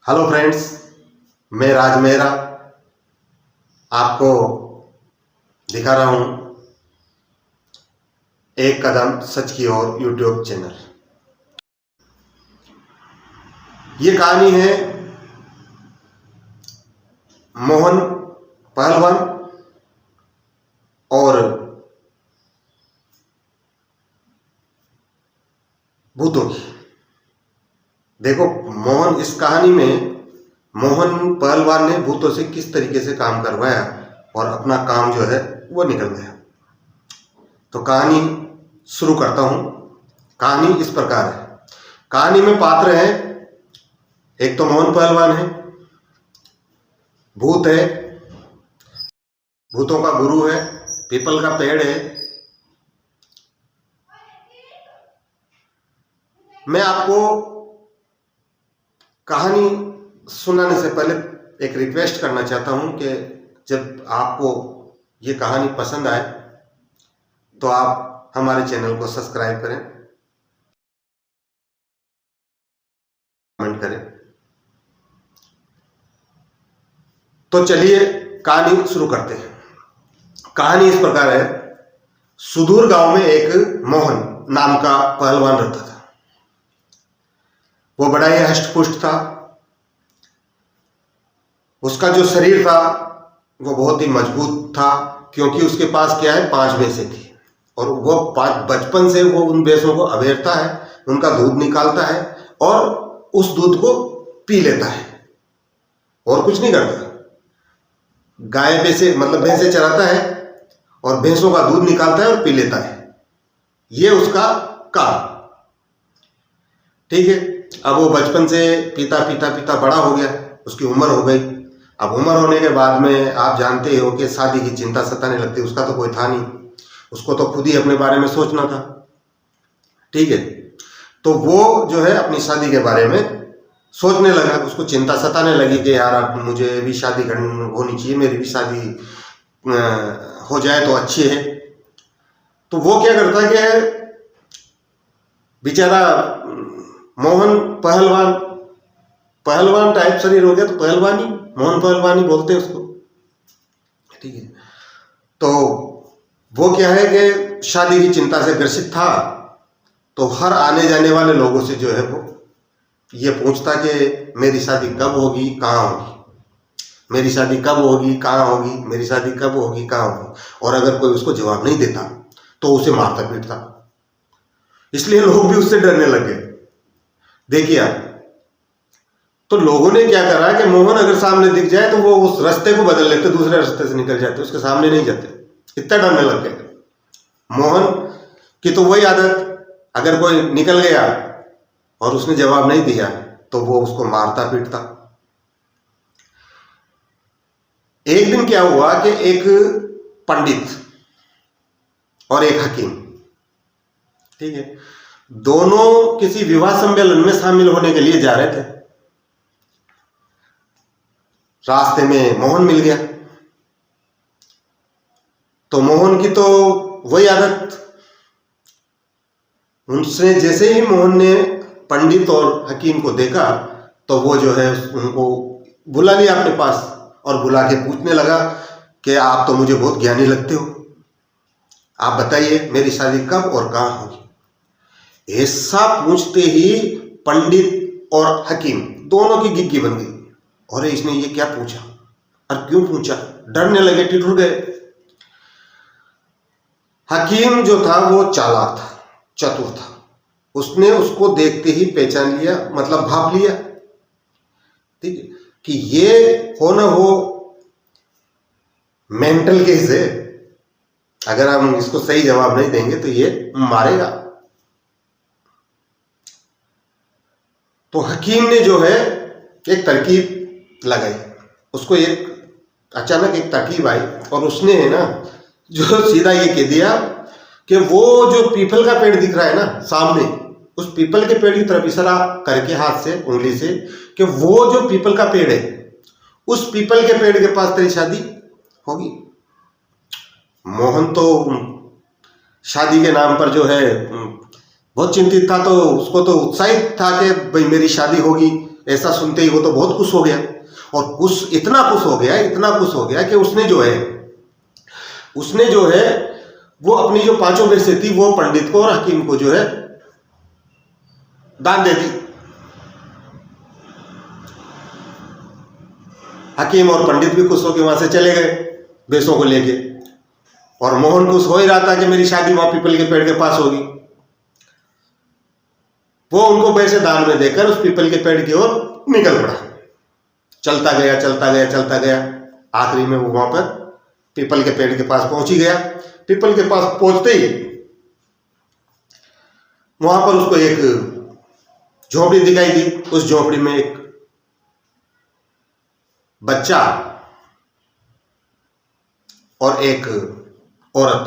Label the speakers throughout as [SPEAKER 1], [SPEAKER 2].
[SPEAKER 1] Hello friends, मैं राज मेहरा आपको दिखा रहा हूं एक कदम सच की ओर यूट्यूब चैनल। ये कहानी है मोहन पहलवान और भूतों की। देखो, इस कहानी में मोहन पहलवान ने भूतों से किस तरीके से काम करवाया और अपना काम जो है वो निकल गया। तो कहानी शुरू करता हूं। कहानी इस प्रकार है। कहानी में पात्र हैं, एक तो मोहन पहलवान है, भूत है, भूतों का गुरु है, पीपल का पेड़ है। मैं आपको कहानी सुनाने से पहले एक रिक्वेस्ट करना चाहता हूं कि जब आपको ये कहानी पसंद आए तो आप हमारे चैनल को सब्सक्राइब करें, कमेंट करें। तो चलिए कहानी शुरू करते हैं। कहानी इस प्रकार है। सुदूर गांव में एक मोहन नाम का पहलवान रहता था। वो बड़ा ही हष्ट-पुष्ट था। उसका जो शरीर था वो बहुत ही मजबूत था, क्योंकि उसके पास क्या है, 5 भैंसें थी और वो बचपन से वो उन भैंसों को अवेरता है, उनका दूध निकालता है और उस दूध को पी लेता है और कुछ नहीं करता। गाय भैंसे मतलब भैंसे चराता है और भैंसों का दूध निकालता है और पी लेता है। ये उसका काम, ठीक है। अब वो बचपन से पीता पीता पीता बड़ा हो गया, उसकी उम्र हो गई। अब उम्र होने के बाद में आप जानते हो कि शादी की चिंता सताने लगती। उसका तो कोई था नहीं, उसको तो खुद ही अपने बारे में सोचना था, ठीक है। तो वो जो है अपनी शादी के बारे में सोचने लगा। उसको चिंता सताने लगी कि यार अब मुझे भी शादी होनी चाहिए, मेरी भी शादी हो जाए तो अच्छी है। तो वो क्या करता कि बेचारा मोहन पहलवान टाइप शरीर हो गया, तो पहलवानी मोहन पहलवानी बोलते हैं उसको, ठीक है। तो वो क्या है कि शादी की चिंता से ग्रसित था। तो हर आने जाने वाले लोगों से जो है वो ये पूछता कि मेरी शादी कब होगी, कहाँ होगी, मेरी शादी कब होगी, कहाँ होगी, मेरी शादी कब होगी, कहाँ होगी। और अगर कोई उसको जवाब नहीं देता तो उसे मारता पीटता। इसलिए लोग भी उससे डरने लग गए। देखिए आप, तो लोगों ने क्या करा कि मोहन अगर सामने दिख जाए तो वो उस रास्ते को बदल लेते, दूसरे रास्ते से निकल जाते, उसके सामने नहीं जाते। इतना डरने लग गए। मोहन की तो वही आदत, अगर कोई निकल गया और उसने जवाब नहीं दिया तो वो उसको मारता पीटता। एक दिन क्या हुआ कि एक पंडित और एक हकीम, ठीक है, दोनों किसी विवाह सम्मेलन में शामिल होने के लिए जा रहे थे। रास्ते में मोहन मिल गया। तो मोहन की तो वही आदत, उनसे जैसे ही मोहन ने पंडित और हकीम को देखा तो वो जो है उनको बुला लिया अपने पास और बुला के पूछने लगा कि आप तो मुझे बहुत ज्ञानी लगते हो, आप बताइए मेरी शादी कब और कहाँ होगी। ऐसा पूछते ही पंडित और हकीम दोनों की गिग्गी बन गई। और इसने ये क्या पूछा और क्यों पूछा, डरने लगे, ठिठुर गए। हकीम जो था वो चालाक था, चतुर था। उसने उसको देखते ही पहचान लिया, मतलब भाप लिया, ठीक है, कि ये हो ना हो मेंटल केस है। अगर हम इसको सही जवाब नहीं देंगे तो ये मारेगा। तो हकीम ने जो है एक तरकीब लगाई। उसको एक अचानक एक तरकीब आई और उसने है ना जो सीधा ये कह दिया कि वो जो पीपल का पेड़ दिख रहा है ना सामने, उस पीपल के पेड़ की तरफ इशारा करके हाथ से, उंगली से, कि वो जो पीपल का पेड़ है उस पीपल के पेड़ के पास तेरी शादी होगी। मोहन तो शादी के नाम पर जो है बहुत चिंतित था। तो उसको तो उत्साहित था कि भाई मेरी शादी होगी, ऐसा सुनते ही वो तो बहुत खुश हो गया, और खुश, इतना खुश हो गया, इतना खुश हो गया कि उसने जो है वो अपनी जो 5 भैंसें थी वो पंडित को और हकीम को जो है दान दे दी। हकीम और पंडित भी खुश होकर वहां से चले गए भैंसों को लेके, और मोहन खुश हो ही रहा था कि मेरी शादी वहां पीपल के पेड़ के पास होगी। वो उनको पैसे दान में देकर उस पीपल के पेड़ की ओर निकल पड़ा। चलता गया, चलता गया, चलता गया, आखिरी में वो वहां पर पीपल के पेड़ के पास पहुंच ही गया। पीपल के पास पहुंचते ही वहां पर उसको एक झोपड़ी दिखाई दी। उस झोपड़ी में एक बच्चा और एक औरत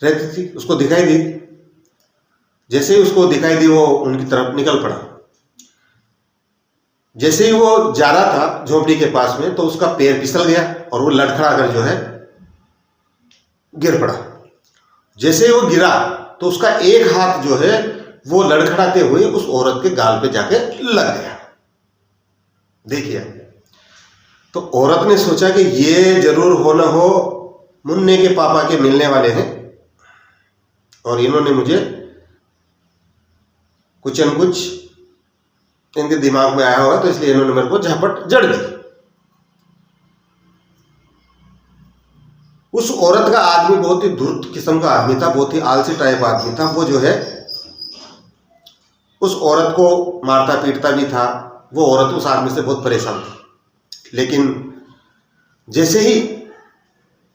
[SPEAKER 1] रहती थी, उसको दिखाई दी। जैसे ही उसको दिखाई दी वो उनकी तरफ निकल पड़ा। जैसे ही वो जा रहा था झोपड़ी के पास में तो उसका पैर फिसल गया और वो लड़खड़ा कर जो है गिर पड़ा। जैसे ही वो गिरा तो उसका एक हाथ जो है वो लड़खड़ाते हुए उस औरत के गाल पे जाके लग गया। देखिए, तो औरत ने सोचा कि ये जरूर हो न हो मुन्ने के पापा के मिलने वाले हैं और इन्होंने मुझे कुछ न कुछ इनके दिमाग में आया होगा, तो इसलिए इन्होंने मेरे को झपट जड़ दी। उस औरत का आदमी बहुत ही धूर्त किस्म का आदमी था, बहुत ही आलसी टाइप आदमी था। वो जो है उस औरत को मारता पीटता भी था। वो औरत उस आदमी से बहुत परेशान थी। लेकिन जैसे ही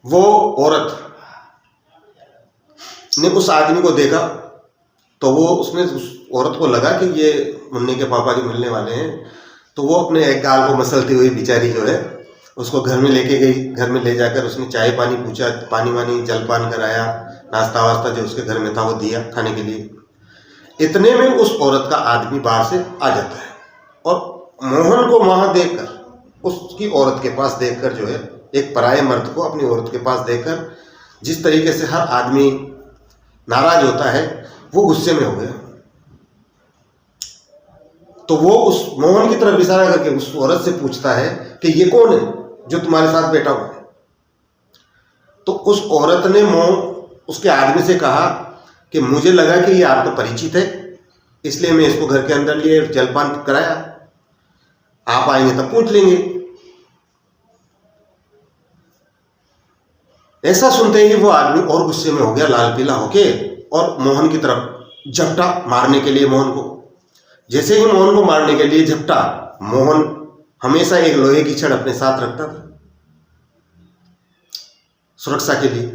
[SPEAKER 1] वो औरत ने उस आदमी को देखा तो वो उसने उस औरत को लगा कि ये मुन्ने के पापा के मिलने वाले हैं। तो वो अपने एक गाल को मसलती हुई बेचारी जो है उसको घर में लेके गई। घर में ले जाकर उसने चाय पानी पूछा, पानी वानी जलपान कराया, नाश्ता वास्ता जो उसके घर में था वो दिया खाने के लिए। इतने में उस औरत का आदमी बाहर से आ जाता है और मोहन को वहां देखकर, उसकी औरत के पास देखकर जो है, एक पराये मर्द को अपनी औरत के पास देखकर जिस तरीके से हर आदमी नाराज होता है वो गुस्से में हो गया। तो वो उस मोहन की तरफ इशारा करके उस औरत से पूछता है कि ये कौन है जो तुम्हारे साथ बैठा हुआ है। तो उस औरत ने उसके आदमी से कहा कि मुझे लगा कि ये आपको परिचित है, इसलिए मैं इसको घर के अंदर लिए जलपान कराया, आप आएंगे तब पूछ लेंगे। ऐसा सुनते ही वो आदमी और गुस्से में हो गया, लाल पीला होके, और मोहन की तरफ झपटा मारने के लिए मोहन को। जैसे ही मोहन को मारने के लिए झपटा, मोहन हमेशा एक लोहे की छड़ अपने साथ रखता था सुरक्षा के लिए।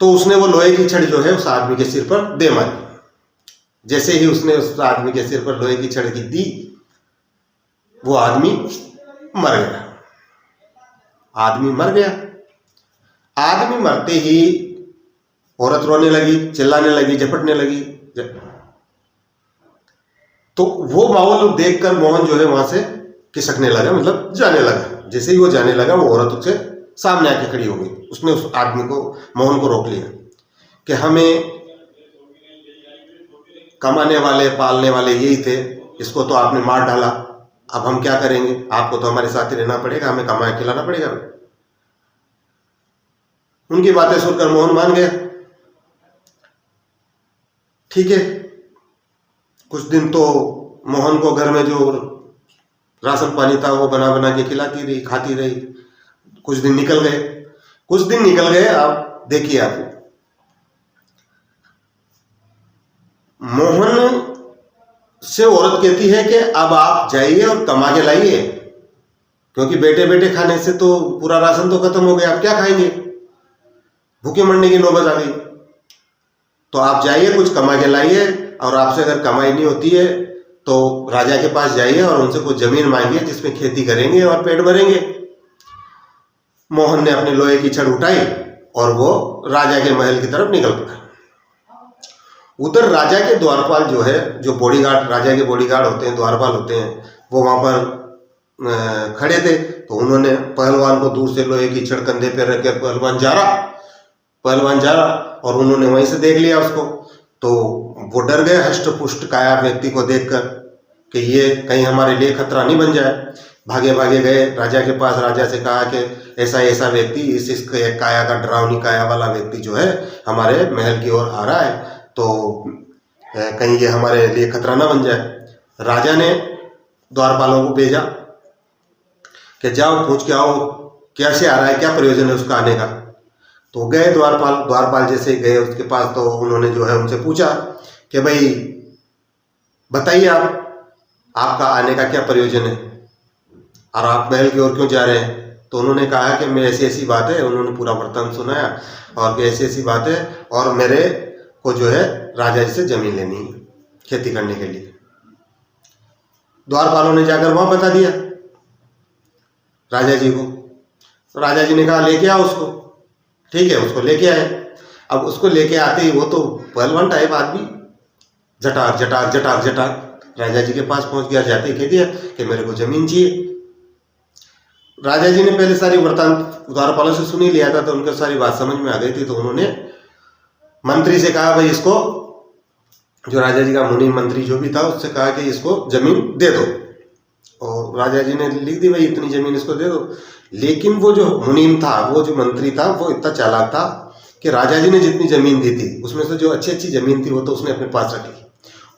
[SPEAKER 1] तो उसने वो लोहे की छड़ जो है उस आदमी के सिर पर दे मारी। जैसे ही उसने उस आदमी के सिर पर लोहे की छड़ की दी, वो आदमी मर गया। आदमी मर गया। आदमी मरते ही औरत रोने लगी, चिल्लाने लगी, झपटने लगी। तो वो माहौल देखकर मोहन जो है वहां से खिसकने लगा, मतलब जाने लगा। जैसे ही वो जाने लगा वो औरत उससे सामने आके खड़ी हो गई। उसने उस आदमी को, मोहन को रोक लिया कि हमें कमाने वाले पालने वाले यही थे, इसको तो आपने मार डाला, अब हम क्या करेंगे? आपको तो हमारे साथ ही रहना पड़ेगा, हमें कमाए खिलाना पड़ेगा। उनकी बातें सुनकर मोहन मान गया। ठीक है, कुछ दिन तो मोहन को घर में जो राशन पानी था वो बना बना के खिलाती रही, खाती रही। कुछ दिन निकल गए। आप देखिए, आप मोहन से औरत कहती है कि अब आप जाइए और कमा के लाइए, क्योंकि बेटे बेटे खाने से तो पूरा राशन तो खत्म हो गया, आप क्या खाएंगे? भूखे मरने की नौबत आ गई। तो आप जाइए, कुछ कमा के लाइए, और आपसे अगर कमाई नहीं होती है तो राजा के पास जाइए और उनसे कुछ जमीन मांगिए जिसमें खेती करेंगे और पेट भरेंगे। मोहन ने अपनी लोहे की छड़ उठाई और वो राजा के महल की तरफ निकल पड़ा। उधर राजा के द्वारपाल जो है, जो बॉडीगार्ड, राजा के बॉडीगार्ड होते हैं, द्वारपाल होते हैं, वो वहां पर खड़े थे। तो उन्होंने पहलवान को दूर से लोहे की छड़ कंधे पे रख कर पहलवान जा रहा, और उन्होंने वहीं से देख लिया उसको। तो वो डर गए हष्ट पुष्ट काया व्यक्ति को देखकर कि ये कहीं हमारे लिए खतरा नहीं बन जाए। भागे भागे गए राजा के पास, राजा से कहा कि ऐसा ऐसा व्यक्ति इस काया का डरावनी काया वाला व्यक्ति जो है हमारे महल की ओर आ रहा है, तो कहीं ये हमारे लिए खतरा ना बन जाए। राजा ने द्वारपालों को भेजा कि जाओ पूछ के आओ कैसे आ रहा है, क्या प्रयोजन है उसका आने का। तो गए द्वारपाल जैसे गए उसके पास, तो उन्होंने जो है उनसे पूछा कि भाई बताइए आपका आने का क्या प्रयोजन है और आप महल की ओर क्यों जा रहे हैं। तो उन्होंने कहा कि मैं ऐसी ऐसी बात है, उन्होंने पूरा वृत्तांत सुनाया और कि ऐसी ऐसी बात है और मेरे को जो है राजा जी से जमीन लेनी है खेती करने के लिए। द्वारपालों ने जाकर वहां बता दिया राजा जी को। तो राजा जी ने कहा लेके आओ उसको। ठीक है, उसको लेके आए। अब उसको लेके आते ही वो तो पहलवान टाइप आदमी झटाक झटाक झटाक झटाक राजा जी के पास पहुंच गया। जाते ही कह दिया कि मेरे को जमीन चाहिए। राजा जी ने पहले सारी वृत्तांत द्वारपालों से सुन ही लिया था, तो उनको सारी बात समझ में आ गई थी। तो उन्होंने मंत्री से कहा भाई इसको, जो राजा जी का मुनि मंत्री जो भी था उससे कहा कि इसको जमीन दे दो। और राजा जी ने लिख दी भाई इतनी जमीन इसको दे दो। लेकिन वो जो मुनीम था, वो जो मंत्री था, वो इतना चालाक था कि राजा जी ने जितनी जमीन दी थी उसमें से जो अच्छी अच्छी जमीन थी वो तो उसने अपने पास रख ली,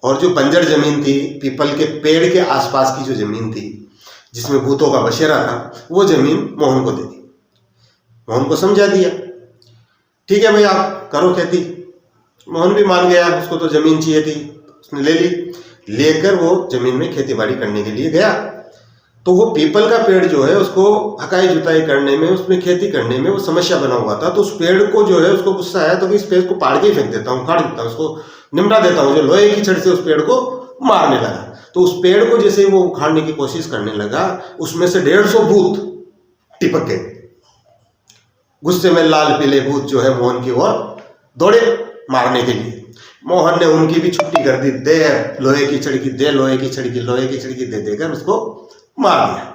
[SPEAKER 1] और जो बंजर जमीन थी, पीपल के पेड़ के आसपास की जो जमीन थी जिसमें भूतों का बसेरा था, वो जमीन मोहन को दे दी। मोहन को समझा दिया ठीक है भाई आप करो खेती। मोहन भी मान गया, उसको तो जमीन चाहिए थी, उसने ले ली। लेकर वो जमीन में खेती बाड़ी करने के लिए गया। तो वो पीपल का पेड़ जो है उसको हकाई जुताई करने में, उसमें खेती करने में वो समस्या बना हुआ था। तो उस पेड़ को जो है उसको गुस्सा आया, तो इस पेड़ को पाड़ के ही फेंक देता हूँ, उखाड़ देता हूँ, उसको निमटा देता हूँ। जो लोहे की छड़ से उस पेड़ को मारने लगा। तो उस पेड़ को जैसे वो उखाड़ने की कोशिश करने लगा, उसमें से 150 भूत टिपक गए। गुस्से में लाल पीले भूत जो है मोहन की ओर दौड़े मारने के लिए। मोहन ने उनकी भी छुट्टी कर दी, दे लोहे की छड़की, दे लोहे की छड़की, लोहे की छड़की दे देकर उसको मार दिया।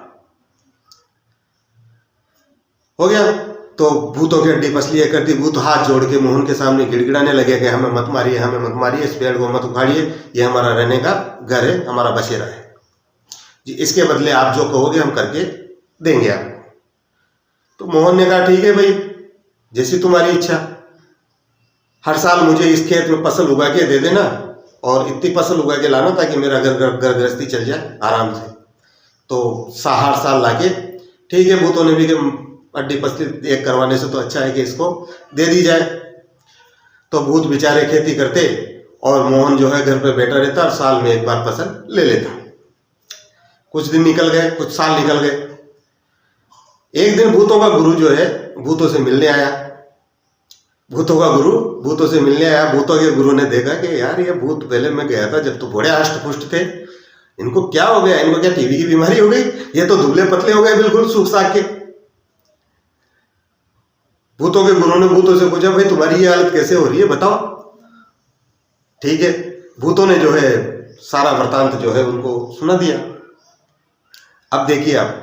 [SPEAKER 1] हो गया। तो भूतों की हड्डी पसली कर दी। भूत हाथ जोड़ के मोहन के सामने गिड़गिड़ाने लगे कि हमें मत मारिए, हमें मत मारिए, इस पेड़ को मत उखाड़िए, ये हमारा रहने का घर है, हमारा बसेरा है जी, इसके बदले आप जो कहोगे हम करके देंगे आपको। तो मोहन ने कहा ठीक है भाई, जैसी तुम्हारी इच्छा, हर साल मुझे इस खेत में फसल उगा के दे देना और इतनी फसल उगा के लाना ताकि मेरा घर गृहस्थी चल जाए आराम से। तो हर साल लाके, ठीक है, भूतों ने भी अड्डी पसली एक करवाने से तो अच्छा है कि इसको दे दी जाए। तो भूत बेचारे खेती करते और मोहन जो है घर पे बैठा रहता और साल में एक बार फसल ले लेता। कुछ दिन निकल गए, कुछ साल निकल गए। एक दिन भूतों का गुरु जो है भूतों से मिलने आया। भूतों का गुरु भूतों से मिलने आया। भूतों के गुरु ने देखा कि यार ये भूत पहले मैं गया था जब तो बड़े हष्ट पुष्ट थे, इनको क्या हो गया, इनको क्या टीबी की बीमारी हो गई, ये तो दुबले पतले हो गए बिल्कुल सूख साख के। भूतों के गुरु ने भूतों से पूछा भाई तुम्हारी ये हालत कैसे हो रही है बताओ। ठीक है, भूतों ने जो है सारा वृतांत जो है उनको सुना दिया। अब देखिए आप,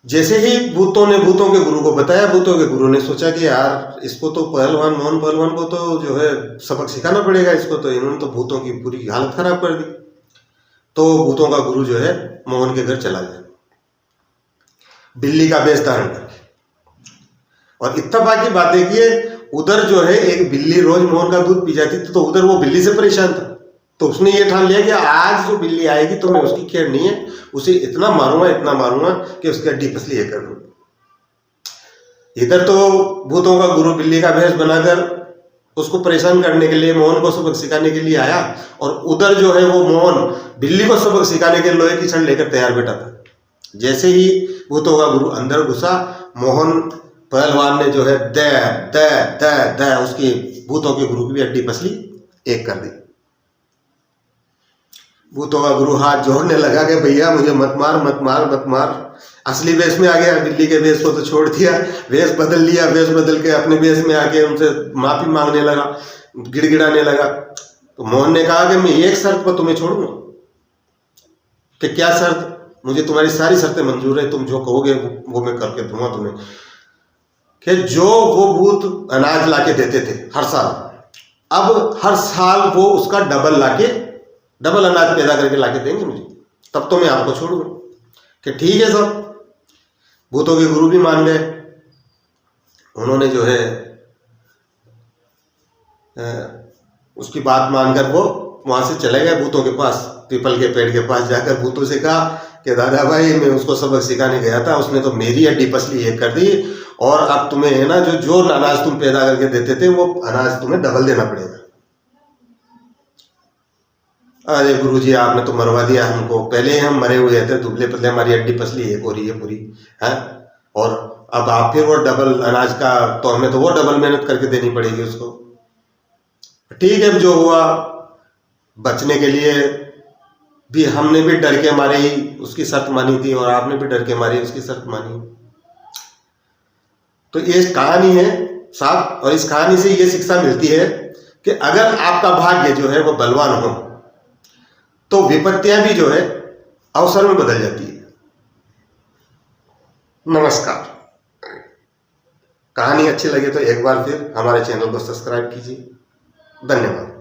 [SPEAKER 1] जैसे ही भूतों ने भूतों के गुरु को बताया, भूतों के गुरु ने सोचा कि यार इसको तो पहलवान मोहन पहलवान को तो जो है सबक सिखाना पड़ेगा इसको, तो इन्होंने तो भूतों की पूरी हालत खराब कर दी। तो भूतों का गुरु जो है मोहन के घर चला गया बिल्ली का वेश धारण करके। और इत्तेफाक की बात देखिए, उधर जो है एक बिल्ली रोज मोहन का दूध पी जाती थी, तो उधर वो बिल्ली से परेशान था। तो उसने ये ठान लिया कि आज जो बिल्ली आएगी तो मैं उसकी खैर नहीं है, उसे इतना मारूंगा कि उसकी हड्डी पसली है कर दूं। इधर तो भूतों का गुरु बिल्ली का भेष बनाकर उसको परेशान करने के लिए, मोहन को सबक सिखाने के लिए आया, और उधर जो है वो मोहन बिल्ली को सबक सिखाने के लोहे की छड़ लेकर तैयार बैठा था। जैसे ही भूतों का गुरु अंदर घुसा, मोहन पहलवान ने जो है दे उसकी भूतों के गुरु की भी हड्डी पसली एक कर दी। भूतों का गुरु हाथ जोड़ने लगा कि भैया मुझे मत मार। असली वेश में आ गया, बिल्ली के वेश को तो छोड़ दिया, वेश बदल लिया। वेश बदल के अपने वेश में आके उनसे माफी मांगने लगा, गिड़गिड़ाने लगा। तो मोहन ने कहा कि मैं एक शर्त पर तुम्हें छोड़ूंगा। कि क्या शर्त? मुझे तुम्हारी सारी शर्तें मंजूर है, तुम जो कहोगे वो मैं करके दूंगा तुम्हें। कि जो वो भूत अनाज लाके देते थे हर साल, अब हर साल वो उसका डबल अनाज पैदा करके लाके देंगे मुझे, तब तो मैं आपको छोड़ूंगा। कि ठीक है सब, भूतों के गुरु भी मान गए। उन्होंने जो है उसकी बात मानकर वो वहां से चले गए भूतों के पास, पीपल के पेड़ के पास जाकर भूतों से कहा कि दादा भाई मैं उसको सबक सिखाने गया था, उसने तो मेरी हड्डी पसली ये कर दी, और अब तुम्हें है ना जो अनाज तुम पैदा करके देते थे वो अनाज तुम्हें डबल देना पड़ेगा। अरे गुरुजी आपने तो मरवा दिया हमको, पहले ही हम मरे हुए थे, दुबले पतले, हमारी हड्डी पसली एक हो रही है पूरी है, और अब आप फिर वो डबल अनाज का, तो हमें तो वो डबल मेहनत करके देनी पड़ेगी उसको। ठीक है, जो हुआ बचने के लिए भी हमने भी डर के मारे ही उसकी शर्त मानी थी, और आपने भी डर के मारे उसकी शर्त मानी। तो ये कहानी है साहब, और इस कहानी से ये शिक्षा मिलती है कि अगर आपका भाग्य जो है वो बलवान हो तो विपत्तियां भी जो है अवसर में बदल जाती है। नमस्कार। कहानी अच्छी लगे तो एक बार फिर हमारे चैनल को सब्सक्राइब कीजिए। धन्यवाद।